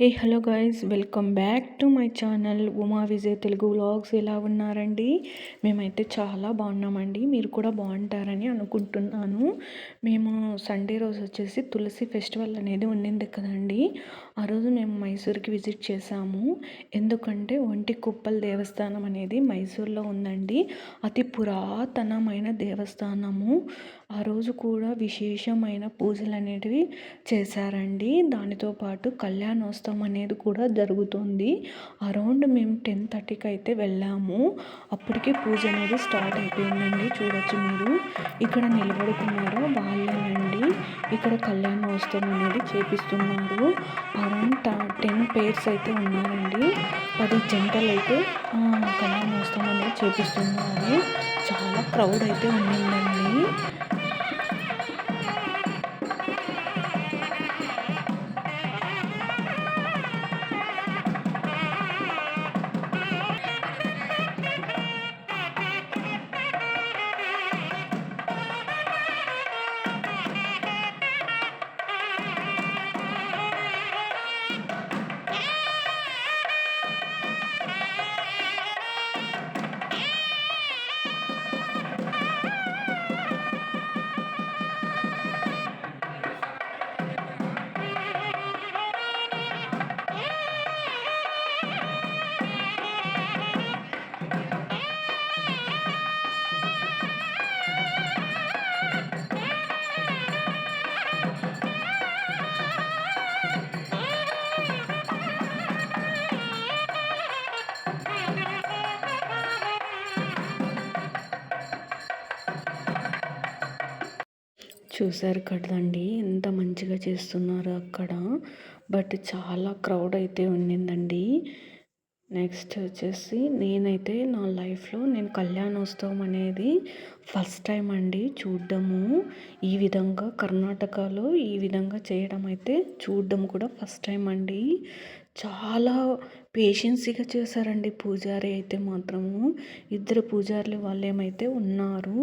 Hey hello guys, welcome back to my channel Uma Vijay Telugu vlogs. ఎలా ఉన్నారండి? మేమైతే చాలా బాగున్నామండి. మీరు కూడా బాగుంటారని అనుకుంటున్నాను. మేము సండే రోజు వచ్చేసి తులసి ఫెస్టివల్ అనేది ఉండింది కదండి. ఆ రోజు మేము మైసూర్కి విజిట్ చేసాము. ఎందుకంటే ఒంటికొప్పల్ దేవస్థానం అనేది మైసూర్లో ఉందండి. అతి పురాతనమైన దేవస్థానము. ఆ రోజు కూడా విశేషమైన పూజలు అనేటివి చేశారండి. దానితో పాటు కళ్యాణోత్సవం అనేది కూడా జరుగుతుంది. అరౌండ్ మేము 10:30కి అయితే వెళ్ళాము. అప్పటికే పూజ అనేది స్టార్ట్ అయిపోయిందండి. చూడొచ్చు మీరు ఇక్కడ నిలబడుకున్నారు వాళ్ళేనండి. ఇక్కడ కళ్యాణోత్సవం అనేది చేపిస్తున్నారు. అరౌండ్ 10 పేర్స్ అయితే ఉన్నారండి. 10 జంటలు అయితే కళ్యాణోత్సవం అనేది చేపిస్తున్నారు. చాలా క్రౌడ్ అయితే ఉండిందండి. చూసారు కదండి ఎంత మంచిగా చేస్తున్నారు అక్కడ. బట్ చాలా క్రౌడ్ అయితే ఉండిందండి. నెక్స్ట్ వచ్చేసి నేనైతే నా లైఫ్లో కళ్యాణోత్సవం అనేది ఫస్ట్ టైం అండి చూడడము. ఈ విధంగా కర్ణాటకలో ఈ విధంగా చేయడం అయితే చూడడం కూడా ఫస్ట్ టైం అండి. చాలా పేషెన్సీగా చేశారండి పూజారి అయితే మాత్రము. ఇద్దరు పూజారులు వాళ్ళేమైతే ఉన్నారు.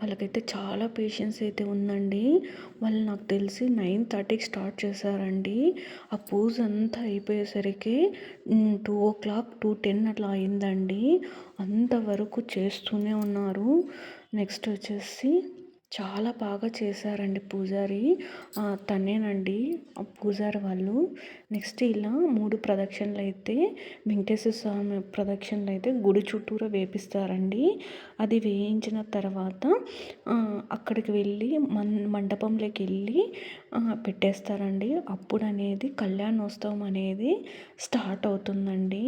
వాళ్ళకైతే చాలా పేషెన్స్ అయితే ఉందండి. వాళ్ళు నాకు తెలిసి 9:30కి స్టార్ట్ చేశారండి. ఆ పూజ అంతా అయిపోయేసరికి 2:00 2:10 అట్లా అయిందండి. అంతవరకు చేస్తూనే ఉన్నారు. నెక్స్ట్ వచ్చేసి చాలా బాగా చేశారండి పూజారి. తనేనండి ఆ పూజారి వాళ్ళు. నెక్స్ట్ ఇలా 3 ప్రదక్షిణలు అయితే వెంకటేశ్వర స్వామి ప్రదక్షిణలు అయితే గుడి చుట్టూరా వేపిస్తారండి. అది వేయించిన తర్వాత అక్కడికి వెళ్ళి మండపంలోకి వెళ్ళి పెట్టేస్తారండి. అప్పుడు అనేది కళ్యాణోత్సవం అనేది స్టార్ట్ అవుతుందండి.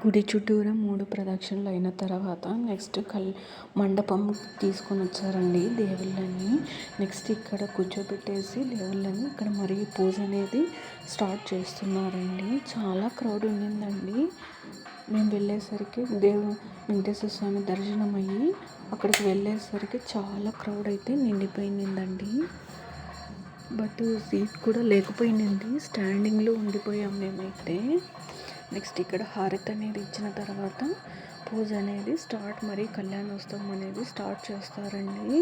గుడి చుట్టూరా 3 ప్రదక్షిణలు అయిన తర్వాత నెక్స్ట్ మండపం తీసుకొని వచ్చారండి దేవుళ్ళని. నెక్స్ట్ ఇక్కడ కూర్చోబెట్టేసి దేవుళ్ళని ఇక్కడ మరి పూజ అనేది స్టార్ట్ చేస్తున్నారండి. చాలా క్రౌడ్ ఉండిందండి. మేము వెళ్ళేసరికి వెంకటేశ్వర స్వామి దర్శనం అయ్యి అక్కడికి వెళ్ళేసరికి చాలా క్రౌడ్ అయితే నిండిపోయిందండి. బట్ సీట్ కూడా లేకపోయిందండి, స్టాండింగ్లో ఉండిపోయాం మేమైతే. నెక్స్ట్ ఇక్కడ హారతి అనేది ఇచ్చిన తర్వాత పూజ అనేది స్టార్ట్, మరి కళ్యాణోత్సవం అనేది స్టార్ట్ చేస్తారండి.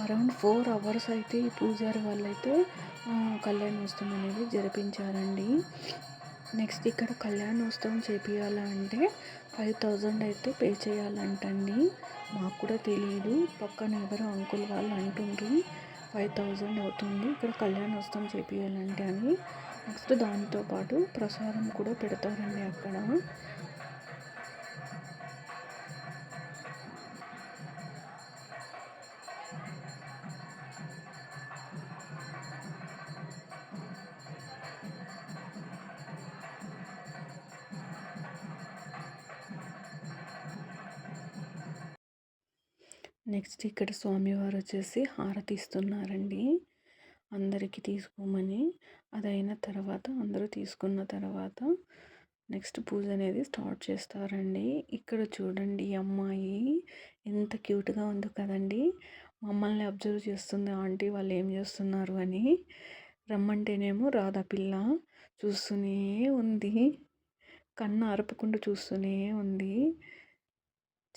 అరౌండ్ 4 hours అయితే ఈ పూజారి వాళ్ళైతే కళ్యాణోత్సవం అనేది జరిపించారండి. నెక్స్ట్ ఇక్కడ కళ్యాణోత్సవం చేపియాలంటే 5,000 అయితే పే చేయాలంటండి. మాకు కూడా తెలియదు, పక్కన ఎవరో అంకుల్ వాళ్ళు అంటుండ్రు 5,000 అవుతుంది ఇక్కడ కళ్యాణోత్సవం చేపియాలంటే అని. నెక్స్ట్ దాంతోపాటు ప్రసాదం కూడా పెడతారండి అక్కడ. నెక్స్ట్ ఇక్కడ స్వామివారు వచ్చేసి హారతి ఇస్తున్నారండి అందరికీ తీసుకోమని. అదైన తర్వాత అందరూ తీసుకున్న తర్వాత నెక్స్ట్ పూజ అనేది స్టార్ట్ చేస్తారండి. ఇక్కడ చూడండి ఈ అమ్మాయి ఎంత క్యూట్గా ఉందో కదండి. మమ్మల్ని అబ్జర్వ్ చేస్తుంది ఆంటీ వాళ్ళు ఏం చేస్తున్నారు అని. రమ్మంటేనేమో రాధా పిల్ల చూస్తూనే ఉంది, కన్ను అరుపుకుంటూ చూస్తూనే ఉంది.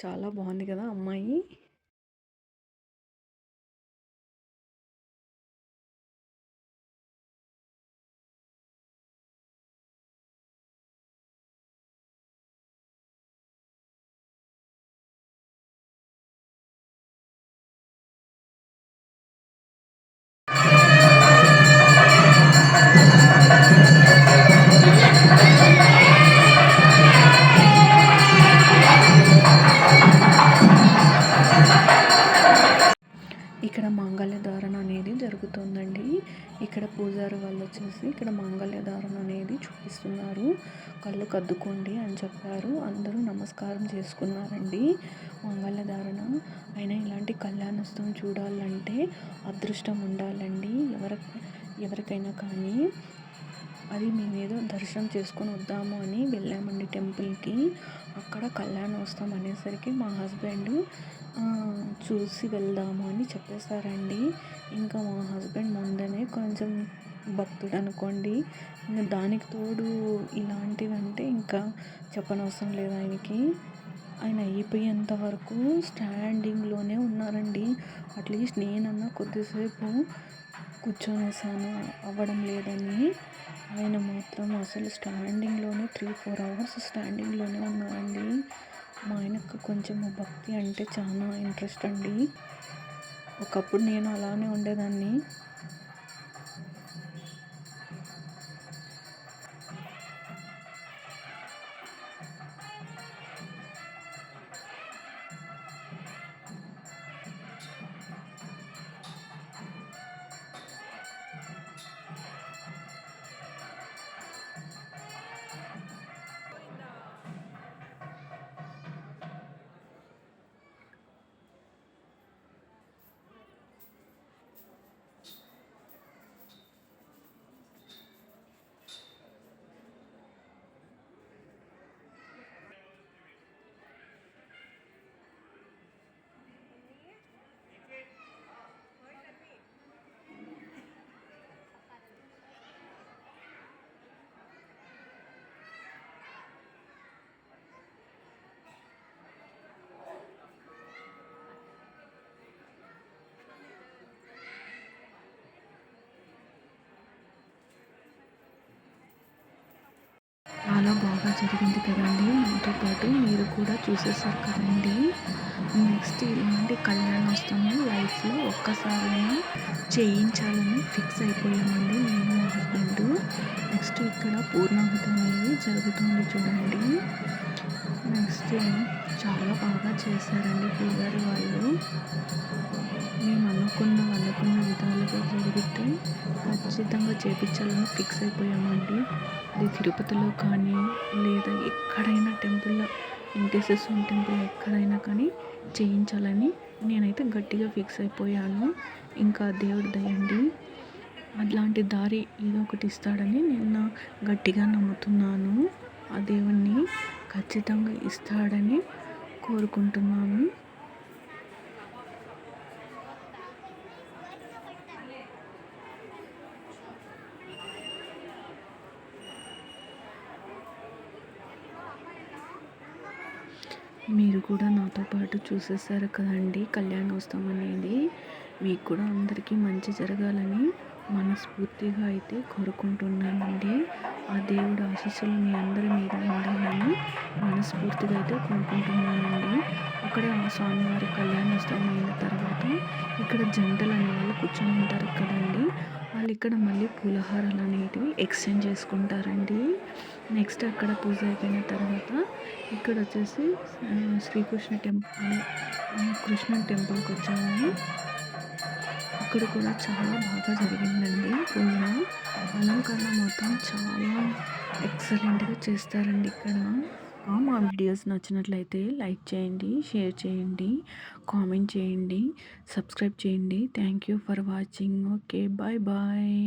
చాలా బాగుంది కదా అమ్మాయి. ఇక్కడ మాంగళ్య ధారణ అనేది జరుగుతుందండి. ఇక్కడ పూజారి వాళ్ళు వచ్చేసి ఇక్కడ మాంగళ్య ధారణ అనేది చూపిస్తున్నారు. కళ్ళు కద్దుకోండి అని చెప్పారు. అందరూ నమస్కారం చేసుకున్నారండి. మాంగళ్య ధారణ అయినా ఇలాంటి కళ్యాణోత్సవం చూడాలంటే అదృష్టం ఉండాలండి ఎవరికైనా కానీ. అది మేమేదో దర్శనం చేసుకొని వద్దాము అని వెళ్ళామండి టెంపుల్కి. అక్కడ కళ్యాణోత్సవం అనేసరికి మా హస్బెండ్ చూసి వెళ్దాము అని చెప్పేశారండి. ఇంకా మా హస్బెండ్ ముందనే కొంచెం భక్తుడు అనుకోండి. ఇంకా దానికి తోడు ఇలాంటివంటే ఇంకా చెప్పనవసరం లేదు ఆయనకి. ఆయన అయిపోయేంత వరకు స్టాండింగ్లోనే ఉన్నారండి. అట్లీస్ట్ నేనన్నా కొద్దిసేపు కూర్చొనేసాను అవ్వడం లేదని. ఆయన మాత్రం అసలు స్టాండింగ్లోనే 3-4 hours స్టాండింగ్లోనే ఉన్నారండి. మా ఆయనకు కొంచెం భక్తి అంటే చాలా ఇంట్రెస్ట్ అండి. ఒకప్పుడు నేను అలానే ఉండేదాన్ని. చాలా బాగా జరిగింది కదండి. నాతో పాటు మీరు కూడా చూసేసారు కదండి. నెక్స్ట్ ఇలాంటి కళ్యాణోత్సవం లైఫ్లో ఒక్కసారైనా చేయించాలని ఫిక్స్ అయిపోయామండి నేను మా హస్బెండ్. నెక్స్ట్ ఇక్కడ పూర్ణాహుతి అనేది జరుగుతుంది చూడండి. నెక్స్ట్ చాలా బాగా చేశారండి పూజారి వాళ్ళు. మేము అనుకున్న విధాలుగా జరిగితే ఖచ్చితంగా చేపించాలని ఫిక్స్ అయిపోయామండి. అది తిరుపతిలో కానీ లేదా ఎక్కడైనా టెంపుల్‌లో వెంకటేశ్వర స్వామి టెంపుల్ ఎక్కడైనా కానీ చేయించాలని నేనైతే గట్టిగా ఫిక్స్ అయిపోయాను. ఇంకా దేవుడి దయ అండి. అట్లాంటి దారి ఏదో ఒకటి ఇస్తాడని నేను గట్టిగా నమ్ముతున్నాను. ఆ దేవుడిని ఖచ్చితంగా ఇస్తాడని కోరుకుంటున్నాను. మీరు కూడా నాతో పాటు చూసేసారు కదండి కళ్యాణోత్సవం అనేది. మీకు కూడా అందరికీ మంచి జరగాలని మనస్ఫూర్తిగా అయితే కోరుకుంటున్నానండి. ఆ దేవుడి ఆశీస్సులు మీ అందరి మీద ఉండాలని మనస్ఫూర్తిగా అయితే కోరుకుంటున్నానండి. అక్కడ స్వామివారి కళ్యాణోత్సవం అయిన తర్వాత ఇక్కడ జంటలు అనేవాళ్ళు కూర్చొని ఉంటారు కదండి. వాళ్ళు ఇక్కడ మళ్ళీ పులిహోరలు అనేటివి ఎక్స్చేంజ్ చేసుకుంటారండి. నెక్స్ట్ అక్కడ పూజ అయిపోయిన తర్వాత ఇక్కడ వచ్చేసి శ్రీకృష్ణ టెంపుల్ కృష్ణుని టెంపుల్కి వచ్చాము. అక్కడ కూడా చాలా బాగా జరిగిందండి పూజ. అలంకరణ మొత్తం చాలా ఎక్సలెంట్గా చేస్తారండి ఇక్కడ. మా వీడియోస్ నచ్చినట్లయితే లైక్ చేయండి, షేర్ చేయండి, కామెంట్ చేయండి, సబ్స్క్రైబ్ చేయండి. Thank you for watching. Okay, bye bye.